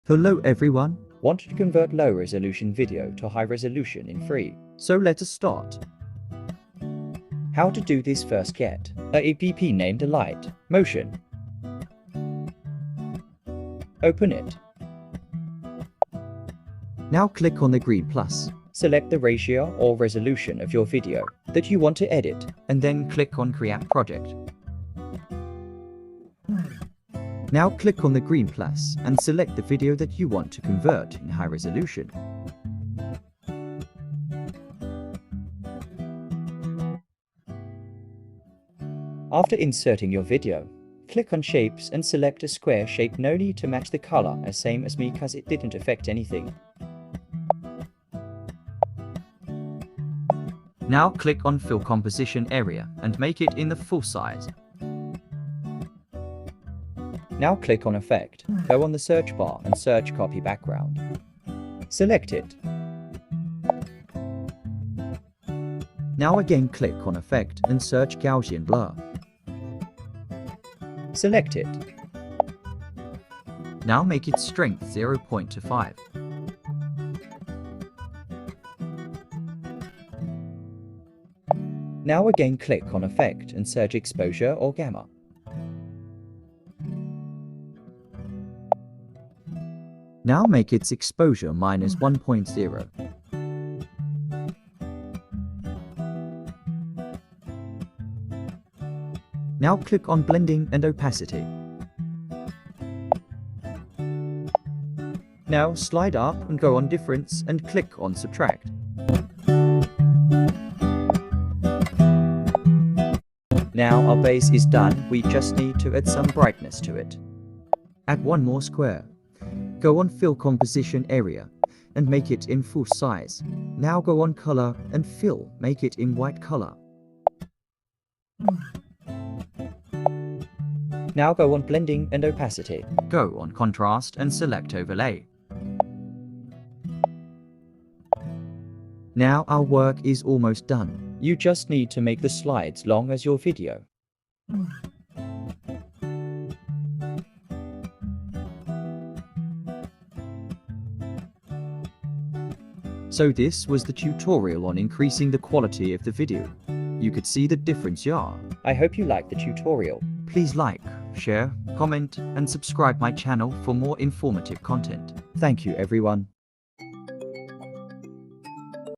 Hello everyone. Want to convert low resolution video to high resolution in free? So let us start. How to do this? First, get a app named alightmotion. Open it. Now click on the green plus. Select the ratio or resolution of your video that you want to edit, And then click on create project. Now click on the green plus and select the video that you want to convert in high resolution. After inserting your video, click on shapes and select a square shape. No need to match the color as same as me cause it didn't affect anything. Now click on fill composition area and make it in the full size. Now click on effect, go on the search bar and search copy background. Select it. Now again click on effect and search Gaussian blur. Select it. Now make its strength 0.25. Now again click on effect and search exposure or gamma. Now make its exposure -1.0. Now click on blending and opacity. Now slide up and go on difference and click on subtract. Now our base is done, we just need to add some brightness to it. Add one more square. Go on fill composition area and make it in full size. Now go on color and fill, make it in white color. Now go on blending and opacity. Go on contrast and select overlay. Now our work is almost done. You just need to make the slides long as your video. So this was the tutorial on increasing the quality of the video. You could see the difference, yeah. I hope you liked the tutorial. Please like, share, comment and subscribe my channel for more informative content. Thank you everyone.